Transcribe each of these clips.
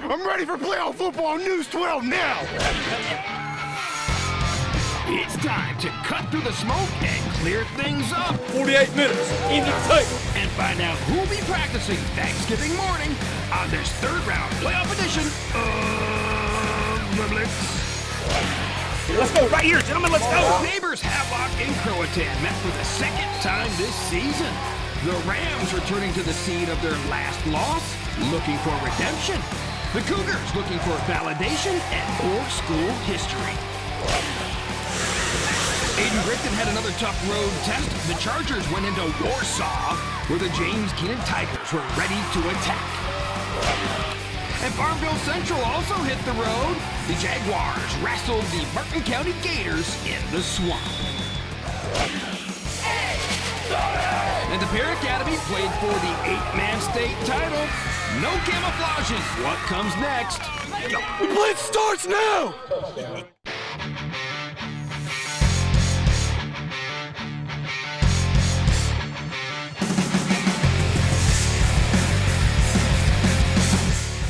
I'm ready for playoff football on News 12 now. It's time to cut through the smoke and clear things up. 48 minutes in the tank. And find out who'll be practicing Thanksgiving morning on this third round playoff edition of the Blitz. Let's go right here, gentlemen, let's go. Neighbors Havelock and Croatan met for the second time this season. The Rams returning to the scene of their last loss, looking for redemption. The Cougars looking for validation and old school history. Ayden-Grifton had another tough road test. The Chargers went into Warsaw, where the James Kenan Tigers were ready to attack. And Farmville Central also hit the road. The Jaguars wrestled the Martin County Gators in the swamp. And the Pitt Academy played for the 8-man state title. No camouflaging. What comes next? The Blitz starts now!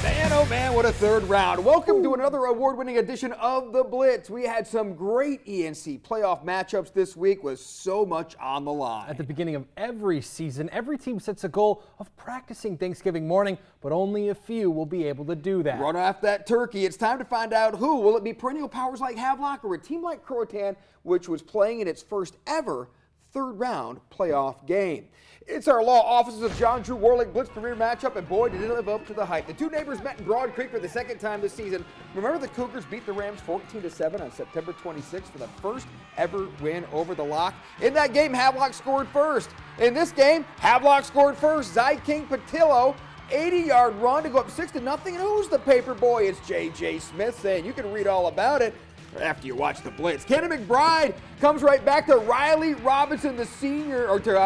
Man, oh man, what a third round. Welcome to another award-winning edition of The Blitz. We had some great ENC playoff matchups this week with so much on the line. At the beginning of every season, every team sets a goal of practicing Thanksgiving morning, but only a few will be able to do that. Run off that turkey. It's time to find out who. Will it be perennial powers like Havelock or a team like Croatan, which was playing in its first ever third round playoff game? It's our law offices of John Drew Warlick Blitz premier matchup, and boy, did it live up to the hype. The two neighbors met in Broad Creek for the second time this season. Remember the Cougars beat the Rams 14-7 on September 26th for the first ever win over the Lock? In that game, Havelock scored first. In this game, Havelock scored first. King Patillo, 80-yard run to go up 6-0. And who's the paper boy? It's J.J. Smith saying you can read all about it after you watch the Blitz. Kenan McBride comes right back to Riley Robinson, the senior, or to,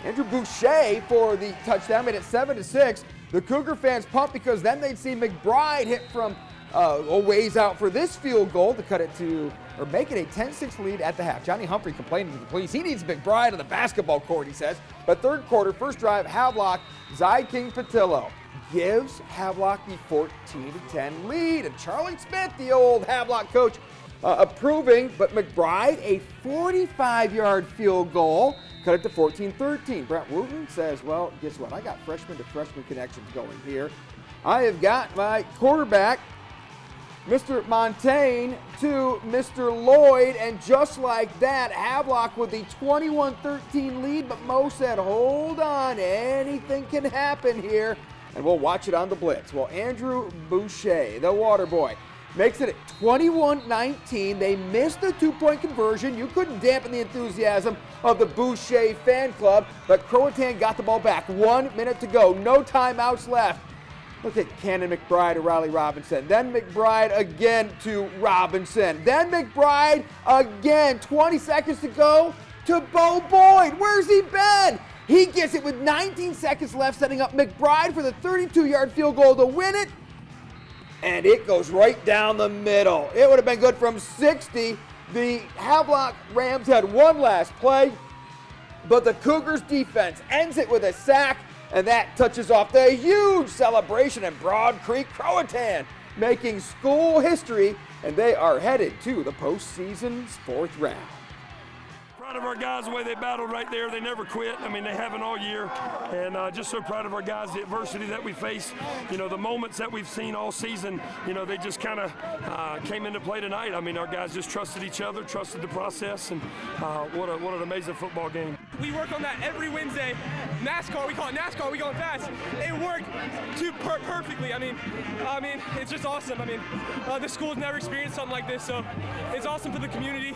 Andrew Boucher for the touchdown, made it 7-6. The Cougar fans pumped because then they'd see McBride hit from a ways out for this field goal to cut it to, or make it a 10-6 lead at the half. Johnny Humphrey complaining to the police. He needs McBride on the basketball court, he says. But third quarter, first drive, Havelock, King Patillo gives Havelock the 14-10 lead. And Charlie Smith, the old Havelock coach, approving, but McBride, a 45-yard field goal, cut it to 14-13. Brent Wooten says, well, guess what? I got freshman to freshman connections going here. I have got my quarterback, Mr. Montaigne, to Mr. Lloyd, and just like that, Havelock with the 21-13 lead, but Mo said, hold on, anything can happen here. And we'll watch it on the Blitz. Well, Andrew Boucher, the water boy, makes it at 21-19. They missed the two-point conversion. You couldn't dampen the enthusiasm of the Boucher fan club, but Croatan got the ball back. 1 minute to go. No timeouts left. Look at Kenan McBride to Riley Robinson. Then McBride again to Robinson. Then McBride again. 20 seconds to go to Bo Boyd. Where's he been? He gets it with 19 seconds left, setting up McBride for the 32-yard field goal to win it. And it goes right down the middle. It would have been good from 60. The Havelock Rams had one last play, but the Cougars defense ends it with a sack, and that touches off the huge celebration in Broad Creek. Croatan making school history, and they are headed to the postseason's fourth round. Proud of our guys, the way they battled right there. They never quit. I mean, they haven't all year. And just so proud of our guys, the adversity that we faced, the moments that we've seen all season, they just kind of came into play tonight. I mean, our guys just trusted each other, trusted the process, and what an amazing football game. We work on that every Wednesday. NASCAR, we call it NASCAR, we go fast. It worked perfectly. I mean, it's just awesome. I mean, the school's never experienced something like this, so it's awesome for the community.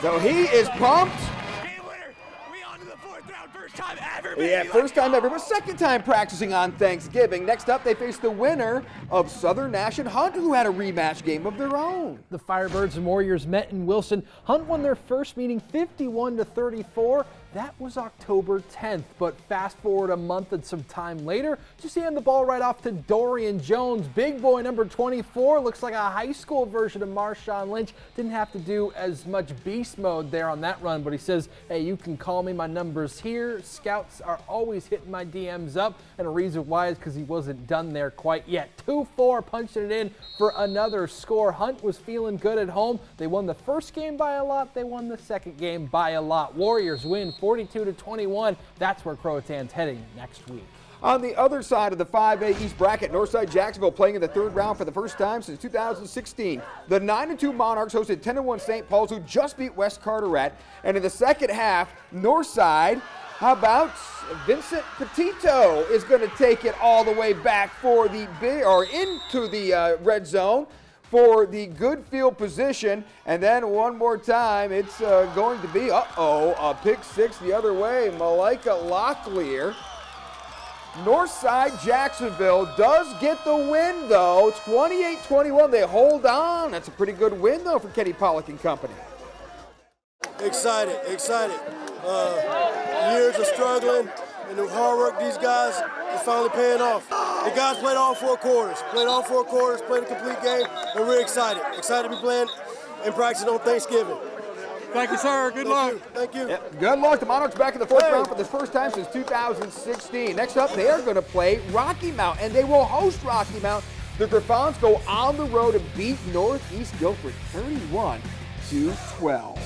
So he is pumped. Game winner. We on to the fourth round, first time ever. Yeah, first time ever, but second time practicing on Thanksgiving. Next up, they face the winner of Southern Nash and Hunt, who had a rematch game of their own. The Firebirds and Warriors met in Wilson. Hunt won their first meeting 51-34. That was October 10th, but fast forward a month and some time later, just hand the ball right off to Dorian Jones. Big boy number 24, looks like a high school version of Marshawn Lynch. Didn't have to do as much beast mode there on that run, but he says, hey, you can call me, my number's here. Scouts are always hitting my DMs up, and a reason why is because he wasn't done there quite yet. 2-4, punching it in for another score. Hunt was feeling good at home. They won the first game by a lot. They won the second game by a lot. Warriors win 42-21. That's where Croatan's heading next week. On the other side of the 5A East bracket, Northside Jacksonville playing in the third round for the first time since 2016. The 9-2 Monarchs hosted 10-1 St. Paul's, who just beat West Carteret. And in the second half, Northside, how about Vincent Petito is going to take it all the way back for the into the red zone for the good field position, and then one more time, it's going to be, a pick six the other way. Malika Locklear. Northside Jacksonville does get the win, though. 28-21, they hold on. That's a pretty good win, though, for Kenny Pollock and company. Excited. Years of struggling and the hard work these guys is finally paying off. The guys played all four quarters, played a complete game, and we're excited. Excited to be playing and practicing on Thanksgiving. Thank you, sir. Good luck. Thank you. Yep. Good luck. The Monarchs back in the fourth round for the first time since 2016. Next up, they are going to play Rocky Mount, and they will host Rocky Mount. The Griffons go on the road to beat Northeast Guilford 31-12.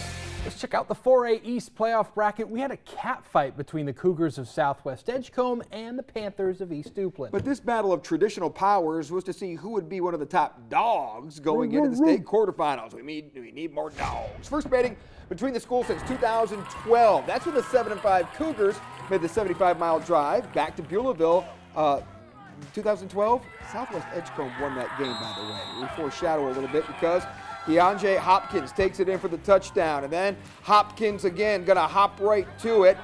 Let's check out the 4A East playoff bracket. We had a cat fight between the Cougars of Southwest Edgecombe and the Panthers of East Duplin. But this battle of traditional powers was to see who would be one of the top dogs going into the state quarterfinals. We need more dogs. First meeting between the schools since 2012. That's when the 7-5 Cougars made the 75-mile drive back to Beulahville. 2012, Southwest Edgecombe won that game, by the way. We foreshadow a little bit because DeAndre Hopkins takes it in for the touchdown, and then Hopkins again gonna hop right to it.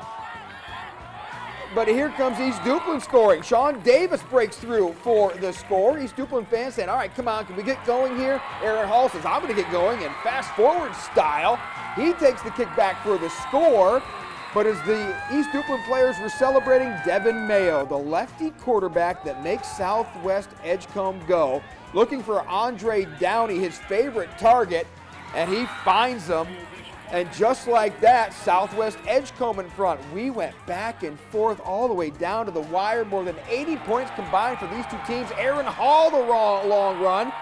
But here comes East Duplin scoring. Sean Davis breaks through for the score. East Duplin fans saying, all right, come on, can we get going here? Aaron Hall says, I'm gonna get going, and fast forward style, he takes the kick back for the score. But as the East Duplin players were celebrating, Devin Mayo, the lefty quarterback that makes Southwest Edgecombe go, looking for Andre Downey, his favorite target, and he finds him. And just like that, Southwest Edgecombe in front. We went back and forth all the way down to the wire. More than 80 points combined for these two teams. Aaron Hall, the long run.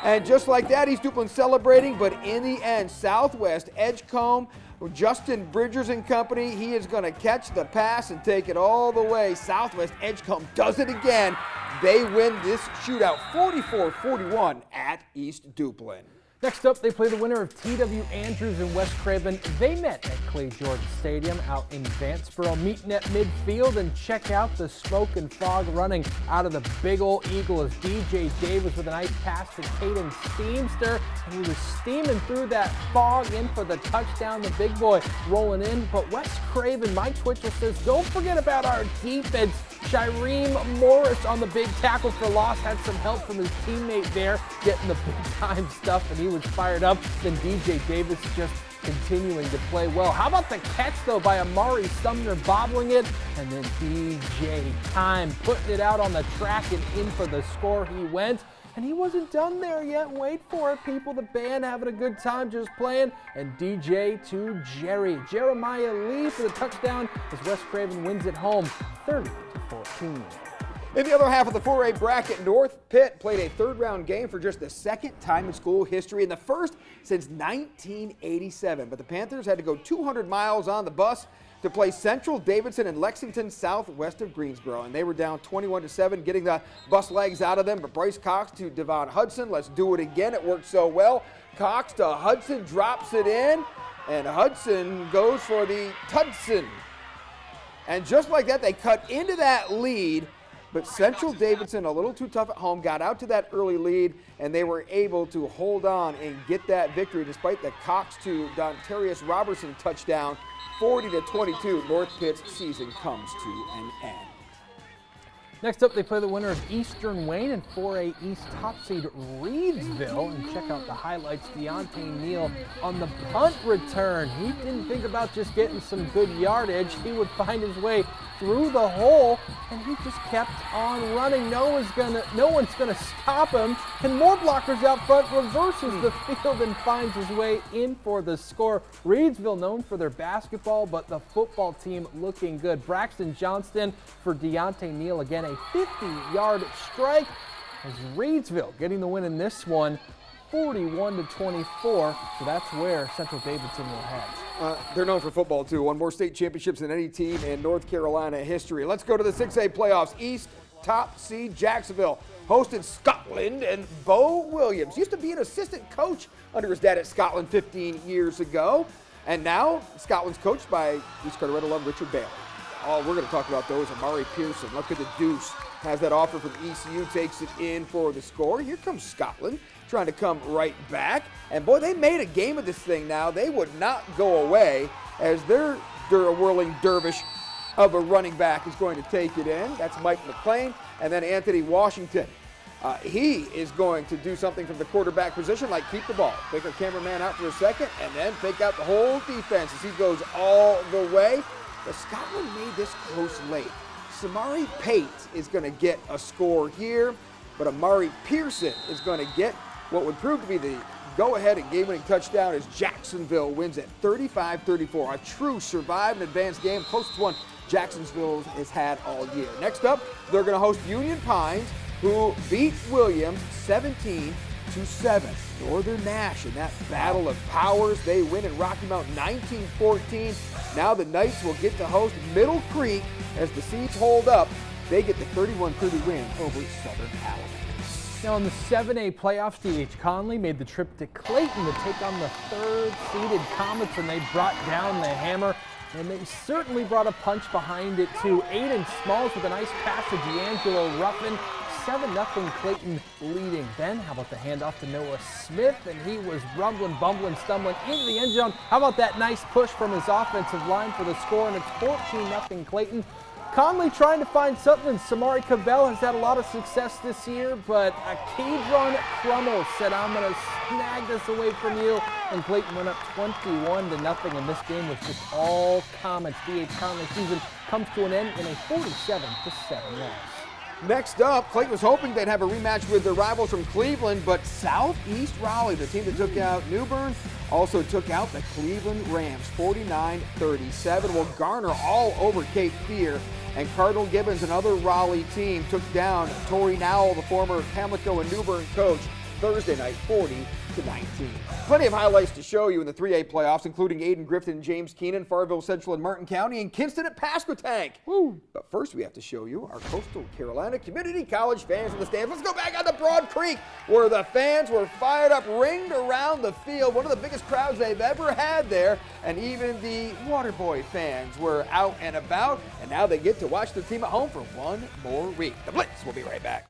And just like that, East Duplin celebrating, but in the end, Southwest Edgecombe, Justin Bridgers and company, he is going to catch the pass and take it all the way. Southwest Edgecombe does it again. They win this shootout 44-41 at East Duplin. Next up, they play the winner of T.W. Andrews and West Craven. They met at Clay Jordan Stadium out in Vanceboro, meeting at midfield, and check out the smoke and fog running out of the big old Eagle as DJ Davis with a nice pass to Clayton Steamster. And he was steaming through that fog in for the touchdown, the big boy rolling in. But West Craven, Mike Twitchell says, don't forget about our defense. Shireen Morris on the big tackle for loss, had some help from his teammate there, getting the big time stuff, and he was fired up. Then DJ Davis just continuing to play well. How about the catch, though, by Amari Sumner bobbling it, and then DJ Time putting it out on the track and in for the score he went. And he wasn't done there yet. Wait for it, people. The band having a good time just playing. And DJ to Jeremiah Lee for the touchdown as West Craven wins at home 30-14. In the other half of the 4A bracket, North Pitt played a third-round game for just the second time in school history and the first since 1987. But the Panthers had to go 200 miles on the bus to play Central, Davidson, and Lexington southwest of Greensboro. And they were down 21-7, getting the bus legs out of them. But Bryce Cox to Devon Hudson. Let's do it again. It worked so well. Cox to Hudson, drops it in, and Hudson goes for the Tudson. And just like that, they cut into that lead. But Central Davidson, a little too tough at home, got out to that early lead, and they were able to hold on and get that victory despite the Cox to Dontarius Robertson touchdown. 40-22, North Pitt's season comes to an end. Next up, they play the winner of Eastern Wayne and 4A East top seed Reidsville. And check out the highlights. Deontay Neal on the punt return. He didn't think about just getting some good yardage. He would find his way through the hole, and he just kept on running. No one's gonna stop him. And more blockers out front, reverses the field and finds his way in for the score. Reidsville known for their basketball, but the football team looking good. Braxton Johnston for Deontay Neal. Again, a 50-yard strike as Reidsville getting the win in this one, 41-24. So that's where Central Davidson will head. They're known for football, too. Won more state championships than any team in North Carolina history. Let's go to the 6A playoffs. East top seed Jacksonville hosted Scotland, and Bo Williams used to be an assistant coach under his dad at Scotland 15 years ago. And now Scotland's coached by East Carteret alum Richard Bailey. All we're going to talk about, though, is Amari Pearson. Look at the deuce. Has that offer from ECU, takes it in for the score. Here comes Scotland, trying to come right back. And, boy, they made a game of this thing now. They would not go away as their whirling dervish of a running back is going to take it in. That's Mike McClain. And then Anthony Washington. He is going to do something from the quarterback position, like keep the ball, take our cameraman out for a second, and then fake out the whole defense as he goes all the way. But Scotland made this close late. Samari Pate is going to get a score here, but Amari Pearson is going to get what would prove to be the go-ahead and game-winning touchdown as Jacksonville wins at 35-34. A true survive and advance game, closest one Jacksonville has had all year. Next up, they're going to host Union Pines, who beat Williams 17-7. Northern Nash in that battle of powers. They win in Rocky Mount 19-14. Now the Knights will get to host Middle Creek as the Seeds hold up. They get the 31-30 win over Southern Alamance. Now in the 7A playoffs, D.H. Conley made the trip to Clayton to take on the third-seeded Comets, and they brought down the hammer. And they certainly brought a punch behind it, too. Aiden Smalls with a nice pass to D'Angelo Ruffin. 7-0 Clayton leading. Then how about the handoff to Noah Smith? And he was rumbling, bumbling, stumbling into the end zone. How about that nice push from his offensive line for the score? And it's 14-0 Clayton. Conley trying to find something. Samari Cabell has had a lot of success this year, but Cadron Crummel said, I'm going to snag this away from you. And Clayton went up 21-0, and this game was just all Comets. D.H. Conley's season comes to an end in a 47-7 loss. Next up, Clayton was hoping they'd have a rematch with their rivals from Cleveland, but Southeast Raleigh, the team that took out New Bern, also took out the Cleveland Rams, 49-37. Well, Garner all over Cape Fear, and Cardinal-Gibbons, another Raleigh team, took down Torrey Nowell, the former Pamlico and New Bern coach, Thursday night, 40-19. Plenty of highlights to show you in the 3A playoffs, including Ayden-Grifton and James Kenan, Farmville Central and Martin County, and Kinston at Pasquotank. Woo. But first, we have to show you our Coastal Carolina Community College fans in the stands. Let's go back on to Broad Creek, where the fans were fired up, ringed around the field. One of the biggest crowds they've ever had there, and even the Waterboy fans were out and about, and now they get to watch their team at home for one more week. The Blitz will be right back.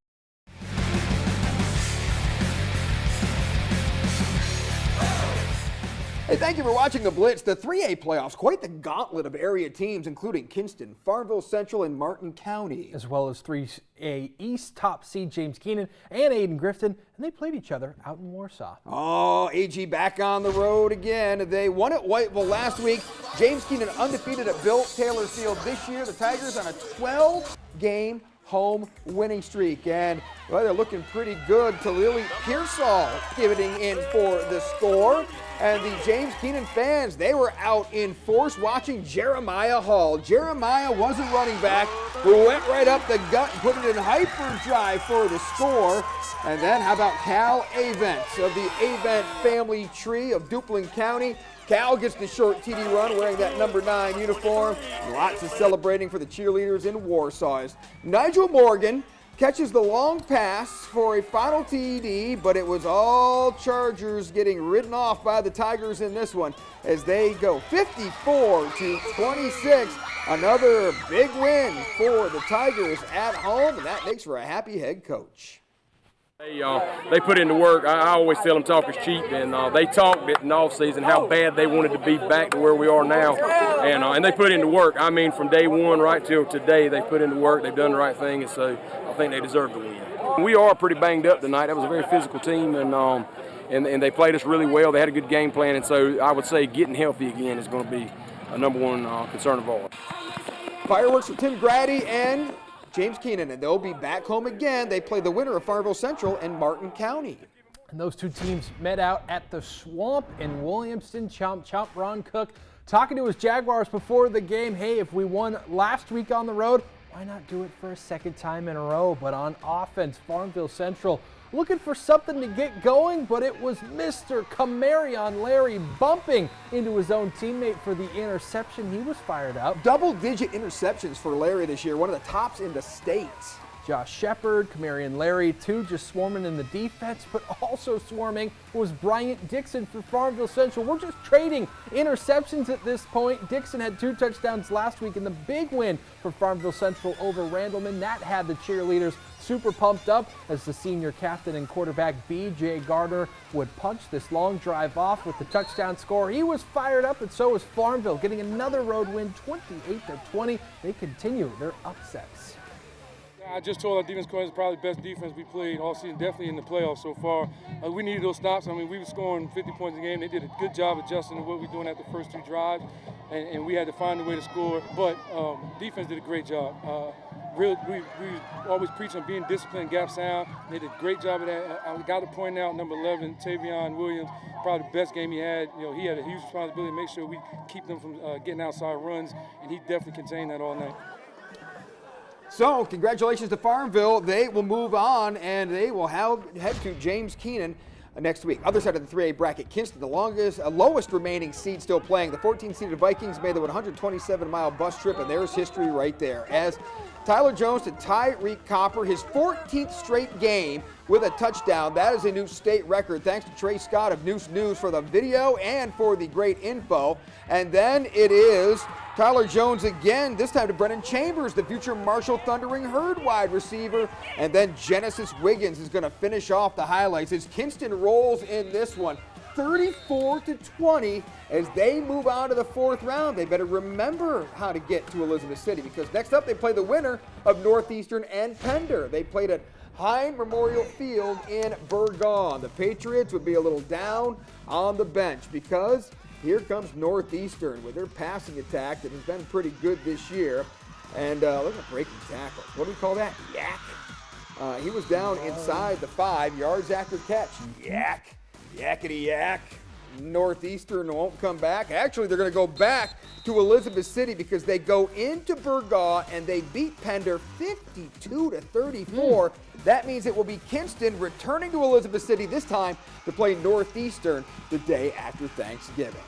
Hey, thank you for watching The Blitz. The 3A playoffs, quite the gauntlet of area teams, including Kinston, Farmville Central, and Martin County. As well as 3A East top seed James Kenan and Ayden-Grifton, and they played each other out in Warsaw. Oh, AG back on the road again. They won at Whiteville last week. James Kenan undefeated at Bill Taylor Field this year. The Tigers on a 12-game home winning streak, and well, they're looking pretty good. Talili Pearsall giving in for the score. And the James Kenan fans, they were out in force watching Jeremiah Hall. Jeremiah was a running back who went right up the gut and put it in hyperdrive for the score. And then how about Cal Avent of the Avent family tree of Duplin County? Cal gets the short TD run wearing that number 9 uniform. Lots of celebrating for the cheerleaders in Warsaw. Nigel Morgan catches the long pass for a final TD, but it was all Chargers getting ridden off by the Tigers in this one as they go 54-26. Another big win for the Tigers at home, and that makes for a happy head coach. They put in the work. I always tell them talk is cheap, and they talked it in the offseason how bad they wanted to be back to where we are now, and they put in the work. I mean, from day one right till today, they put in the work. They've done the right thing, and so I think they deserve to win. We are pretty banged up tonight. That was a very physical team, and they played us really well. They had a good game plan, and so I would say getting healthy again is going to be a number one concern of ours. Fireworks for Tim Grady and James Kenan, and they'll be back home again. They play the winner of Farmville Central and Martin County. And those two teams met out at the Swamp in Williamston. Chomp Ron Cook talking to his Jaguars before the game. Hey, if we won last week on the road, why not do it for a second time in a row? But on offense, Farmville Central looking for something to get going, but it was Mr. Camarion Larry bumping into his own teammate for the interception. He was fired up. Double-digit interceptions for Larry this year, one of the tops in the state. Josh Shepard, Camarion Larry, too, just swarming in the defense, but also swarming was Bryant Dixon for Farmville Central. We're just trading interceptions at this point. Dixon had 2 touchdowns last week in the big win for Farmville Central over Randleman. That had the cheerleaders super pumped up as the senior captain and quarterback B.J. Garner would punch this long drive off with the touchdown score. He was fired up, and so was Farmville, getting another road win, 28-20. They continue their upsets. I just told our defense coach it's probably the best defense we played all season, definitely in the playoffs so far. We needed those stops. I mean, we were scoring 50 points a game. They did a good job adjusting to what we were doing at the first 2 drives, and we had to find a way to score. But defense did a great job. We always preach on being disciplined, gap sound. They did a great job of that. I got to point out number 11, Tavion Williams, probably the best game he had. You know, he had a huge responsibility to make sure we keep them from getting outside runs, and he definitely contained that all night. So, congratulations to Farmville. They will move on, and they will head to James Kenan next week. Other side of the 3A bracket, Kinston, the lowest remaining seed still playing. The 14-seeded Vikings made the 127-mile bus trip, and there's history right there. As Tyler Jones to Tyreek Copper, his 14th straight game with a touchdown. That is a new state record. Thanks to Trey Scott of Noose News for the video and for the great info. And then it is Tyler Jones again, this time to Brennan Chambers, the future Marshall Thundering Herd wide receiver. And then Genesis Wiggins is going to finish off the highlights as Kinston rolls in this one. 34-20 as they move on to the 4th round. They better remember how to get to Elizabeth City because next up they play the winner of Northeastern and Pender. They played at Hine Memorial Field in Burgon. The Patriots would be a little down on the bench because here comes Northeastern with their passing attack that has been pretty good this year. And look at breaking tackle. What do we call that? Yak. He was down inside the 5 yards after catch. Yak. Yakety yak. Northeastern won't come back. Actually, they're going to go back to Elizabeth City because they go into Burgaw and they beat Pender 52-34. That means it will be Kinston returning to Elizabeth City this time to play Northeastern the day after Thanksgiving.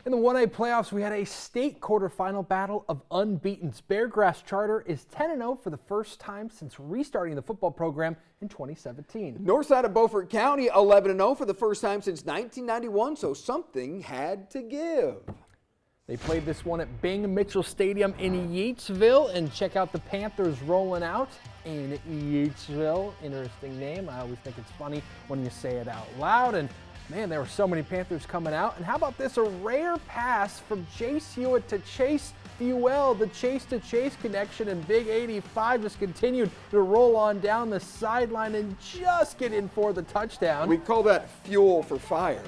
In the 1A playoffs, we had a state quarterfinal battle of unbeatens. Beargrass Charter is 10-0 for the first time since restarting the football program in 2017. Northside of Beaufort County 11-0 for the first time since 1991, so something had to give. They played this one at Bing Mitchell Stadium in Yeatsville, and check out the Panthers rolling out in Yeatsville. Interesting name. I always think it's funny when you say it out loud. And man, there were so many Panthers coming out. And how about this? A rare pass from Chase Hewitt to Chase Fuel. The chase-to-chase connection, and Big 85 just continued to roll on down the sideline and just get in for the touchdown. We call that fuel for fire,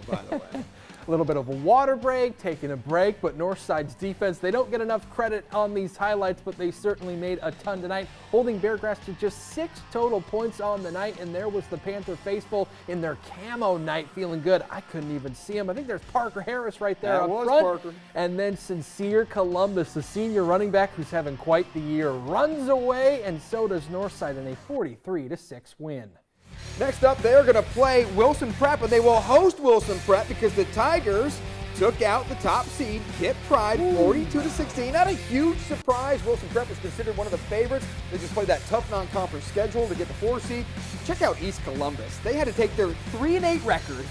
by the way. A little bit of a water break, taking a break, but Northside's defense, they don't get enough credit on these highlights, but they certainly made a ton tonight, holding Beargrass to just 6 total points on the night, and there was the Panther faithful in their camo night feeling good. I couldn't even see him. I think there's Parker Harris right there up front. Parker. And then Sincere Columbus, the senior running back who's having quite the year, runs away, and so does Northside in a 43-6 win. Next up, they're going to play Wilson Prep, and they will host Wilson Prep because the Tigers took out the top seed, KIPP Pride, 42-16. Not a huge surprise. Wilson Prep is considered one of the favorites. They just played that tough non-conference schedule to get the 4 seed. Check out East Columbus. They had to take their 3-8 record,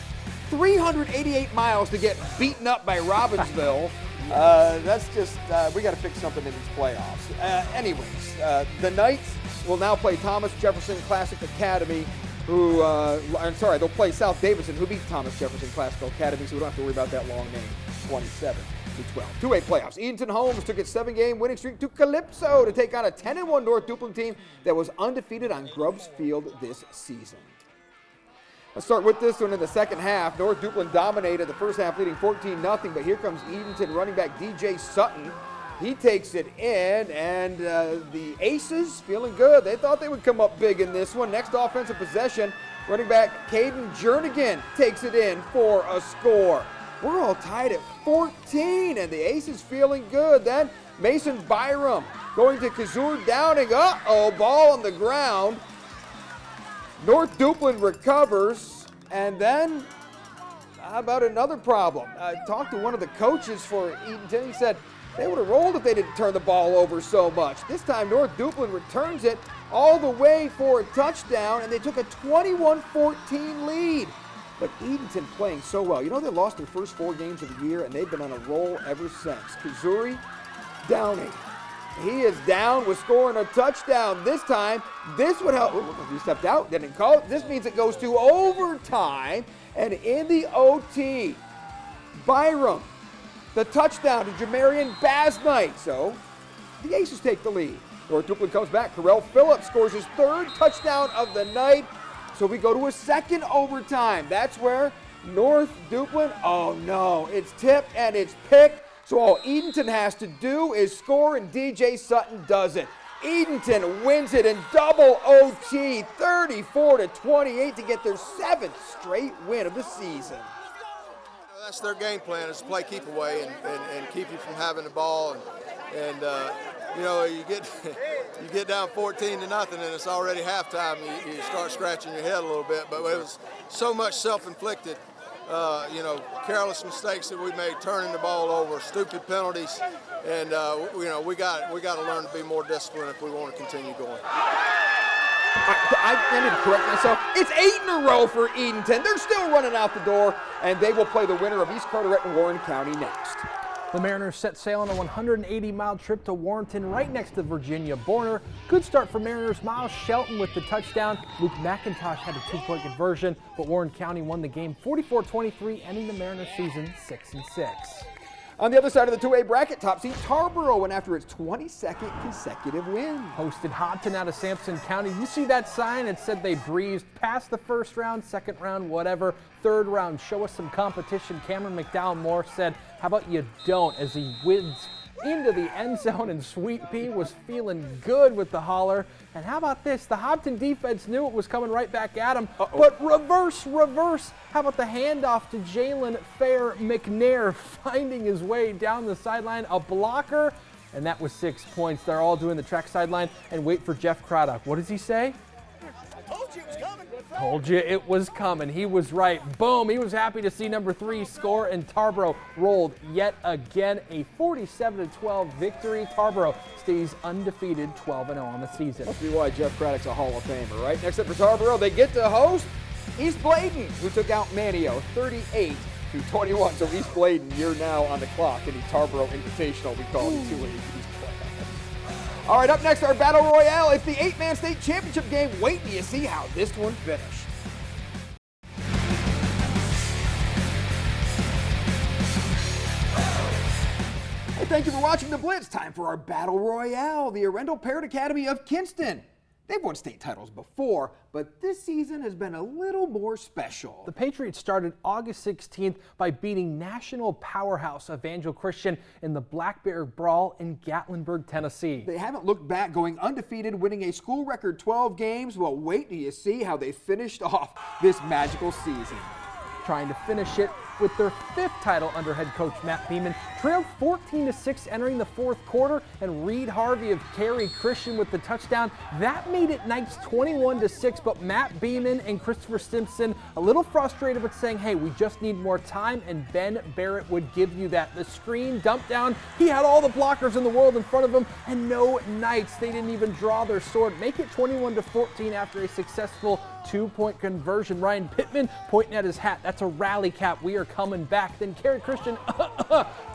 388 miles to get beaten up by Robbinsville That's just, we got to fix something in these playoffs. Anyways, the Knights will now play Thomas Jefferson Classic Academy, who, I'm sorry, they'll play South Davidson, who beat Thomas Jefferson Classic Academy, so we don't have to worry about that long name, 27-12. 2A playoffs. Edenton Holmes took its 7-game winning streak to Calypso to take on a 10-1 North Duplin team that was undefeated on Grubbs Field this season. Let's start with this one in the second half. North Duplin dominated the first half, leading 14-0, but here comes Edenton running back DJ Sutton. He takes it in, and the Aces feeling good. They thought they would come up big in this one. Next offensive possession, running back Caden Jernigan takes it in for a score. We're all tied at 14, and the Aces feeling good. Then Mason Byram going to Kazur Downing. Ball on the ground. North Duplin recovers, and then how about another problem? I talked to one of the coaches for Edenton. He said they would have rolled if they didn't turn the ball over so much. This time North Duplin returns it all the way for a touchdown, and they took a 21-14 lead. But Edenton playing so well. You know, they lost their first 4 games of the year, and they've been on a roll ever since. Kazuri Downing. He is down with scoring a touchdown. This time, this would help. He stepped out, didn't call it. This means it goes to overtime, and in the OT, Byram, the touchdown to Jamarian Basnight. So the Aces take the lead. North Duplin comes back. Carell Phillips scores his 3rd touchdown of the night. So we go to a second overtime. That's where North Duplin, oh no, it's tipped and it's picked. So all Edenton has to do is score, and DJ Sutton does it. Edenton wins it in double OT, 34-28 to get their 7th straight win of the season. That's their game plan, is to play keep away and keep you from having the ball. And you know, you get down 14-0 and it's already halftime. You start scratching your head a little bit. But it was so much self-inflicted, you know, careless mistakes that we made, turning the ball over, stupid penalties, and you know, we got to learn to be more disciplined if we want to continue going. I need to correct myself. It's 8 in a row for Edenton. They're still running out the door, and they will play the winner of East Carteret and Warren County next. The Mariners set sail on a 180-mile trip to Warrenton right next to Virginia border. Good start for Mariners. Miles Shelton with the touchdown. Luke McIntosh had a 2-point conversion, but Warren County won the game 44-23, ending the Mariners season 6-6. On the other side of the 2A bracket, top seed Tarboro went after its 22nd consecutive win. Hosted Hopton out of Sampson County. You see that sign? It said they breezed past the first round, second round, whatever. Third round, show us some competition. Cameron McDowell Moore said, how about you don't, as he whizzed into the end zone, and Sweet Pea was feeling good with the holler. And how about this? The Hopton defense knew it was coming right back at him, but reverse. How about the handoff to Jalen Fair McNair, finding his way down the sideline, a blocker, and that was 6 points. They're all doing the track sideline, and wait for Jeff Craddock. What does he say? Told you it was coming. Told you it was coming. He was right. Boom. He was happy to see number 3 score, and Tarboro rolled yet again. A 47-12 victory. Tarboro stays undefeated, 12-0 on the season. Must be why Jeff Craddock's a Hall of Famer, right? Next up for Tarboro, they get to host East Bladen, who took out Manio 38-21. So East Bladen, you're now on the clock in the Tarboro Invitational. We call it the 2A East. All right, up next, our Battle Royale. It's the 8-man state championship game. Wait till you see how this one finished. Hey, thank you for watching The Blitz. Time for our Battle Royale, the Arundel Parrott Academy of Kinston. They've won state titles before, but this season has been a little more special. The Patriots started August 16th by beating national powerhouse Evangel Christian in the Black Bear Brawl in Gatlinburg, Tennessee. They haven't looked back, going undefeated, winning a school record 12 games. Well, wait till you see how they finished off this magical season. Trying to finish it with their 5th title under head coach Matt Beeman, trailed 14-6 entering the 4th quarter, and Reed Harvey of Cary Christian with the touchdown. That made it Knights 21-6, but Matt Beeman and Christopher Simpson a little frustrated, but saying, hey, we just need more time, and Ben Barrett would give you that. The screen dumped down. He had all the blockers in the world in front of him, and no Knights. They didn't even draw their sword. Make it 21-14 after a successful 2-point conversion. Ryan Pittman pointing at his hat. That's a rally cap. We are coming back. Then Cary Christian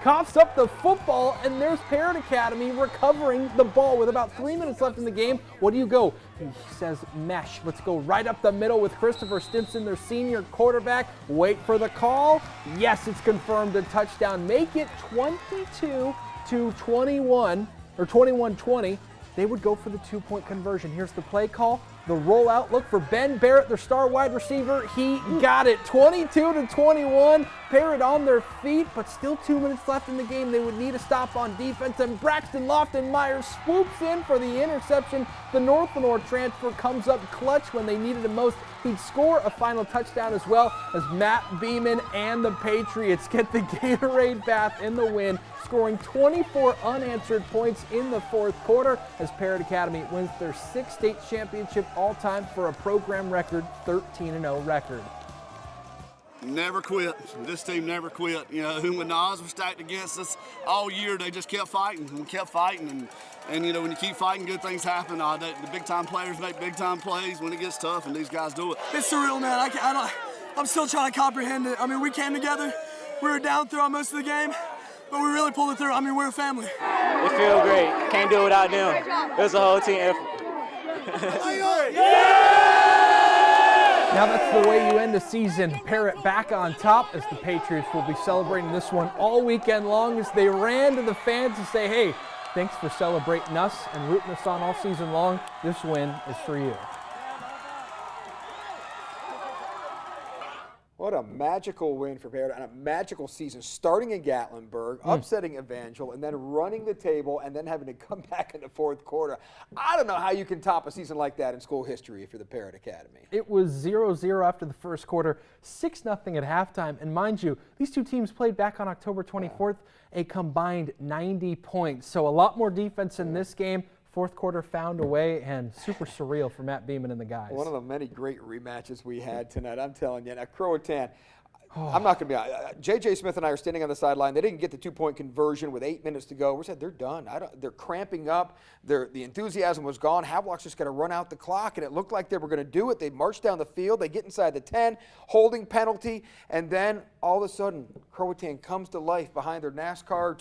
coughs up the football, and there's Parrott Academy recovering the ball with about 3 minutes left in the game. What do you go? He says mesh. Let's go right up the middle with Christopher Stimson, their senior quarterback. Wait for the call. Yes, it's confirmed a touchdown. Make it 22-21, or 21-20. They would go for the 2-point conversion. Here's the play call. The rollout, look for Ben Barrett, their star wide receiver. He got it, 22-21. Parrott on their feet, but still 2 minutes left in the game. They would need a stop on defense, and Braxton Lofton-Myers swoops in for the interception. The North Lenore transfer comes up clutch when they needed him most. He'd score a final touchdown as well as Matt Beeman and the Patriots get the Gatorade bath in the win, scoring 24 unanswered points in the fourth quarter as Parrott Academy wins their 6th state championship all-time for a program record 13-0 record. Never quit. This team never quit. You know, when the odds were stacked against us all year, they just kept fighting. We kept fighting, and you know, when you keep fighting, good things happen. The big-time players make big-time plays when it gets tough, and these guys do it. It's surreal, man. I'm still trying to comprehend it. I mean, we came together. We were down throughout most of the game, but we really pulled it through. I mean, we're a family. It feels great. Can't do it without them. It was a whole team effort. Now that's the way you end the season. Parrott back on top as the Patriots will be celebrating this one all weekend long as they ran to the fans to say, hey, thanks for celebrating us and rooting us on all season long. This win is for you. What a magical win for Pender and a magical season, starting in Gatlinburg, upsetting Evangel, and then running the table, and then having to come back in the fourth quarter. I don't know how you can top a season like that in school history for the Parrott Academy. It was 0-0 after the first quarter, 6-0 at halftime, and mind you, these two teams played back on October 24th, a combined 90 points. So a lot more defense in this game. Fourth quarter found a way, and super surreal for Matt Beeman and the guys. One of the many great rematches we had tonight, I'm telling you. Now, Croatan, I'm not going to be J.J. Smith and I are standing on the sideline. They didn't get the 2-point conversion with 8 minutes to go. We said, they're done. They're cramping up. The enthusiasm was gone. Havelock's just got to run out the clock, and it looked like they were going to do it. They marched down the field. They get inside the 10, holding penalty, and then all of a sudden, Croatan comes to life behind their NASCAR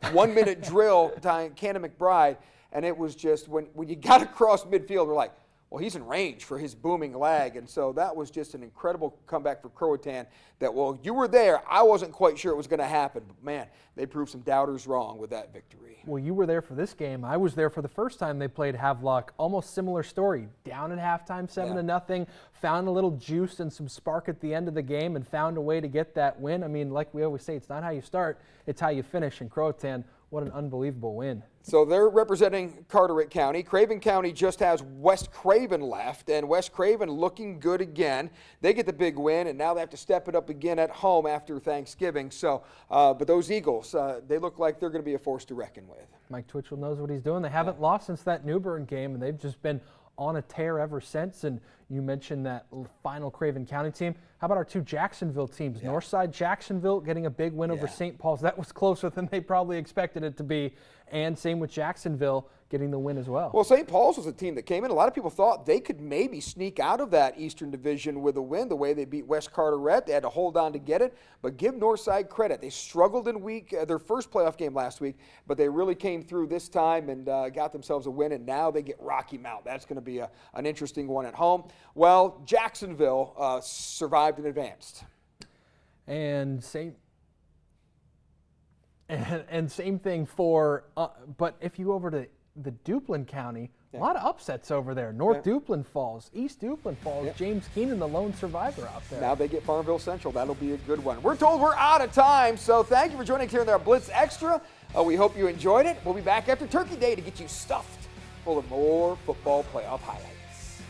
1-minute drill tying Kenan McBride. And it was just, when you got across midfield, we're like, well, he's in range for his booming lag. And so that was just an incredible comeback for Croatan that, well, you were there. I wasn't quite sure it was going to happen. But, man, they proved some doubters wrong with that victory. Well, you were there for this game. I was there for the first time they played Havelock. Almost similar story. Down at halftime, 7-0. Found a little juice and some spark at the end of the game and found a way to get that win. I mean, like we always say, it's not how you start, it's how you finish. And Croatan, what an unbelievable win. So they're representing Carteret County. Craven County just has West Craven left, and West Craven looking good again. They get the big win, and now they have to step it up again at home after Thanksgiving. So, but those Eagles, they look like they're going to be a force to reckon with. Mike Twitchell knows what he's doing. They haven't lost since that New Bern game, and they've just been on a tear ever since. And you mentioned that final Craven County team. How about our two Jacksonville teams? Northside Jacksonville getting a big win over St. Paul's. That was closer than they probably expected it to be. And same with Jacksonville getting the win as well. Well, St. Paul's was a team that came in. A lot of people thought they could maybe sneak out of that Eastern Division with a win, the way they beat West Carteret. They had to hold on to get it. But give Northside credit. They struggled in their first playoff game last week, but they really came through this time and got themselves a win, and now they get Rocky Mount. That's going to be an interesting one at home. Well, Jacksonville survived and advanced. And same thing for, but if you go over to the Duplin County, a lot of upsets over there. North Duplin falls, East Duplin falls. James Kenan, the lone survivor out there. Now they get Farmville Central. That'll be a good one. We're told we're out of time, so thank you for joining us here in our Blitz Extra. We hope you enjoyed it. We'll be back after Turkey Day to get you stuffed full of more football playoff highlights.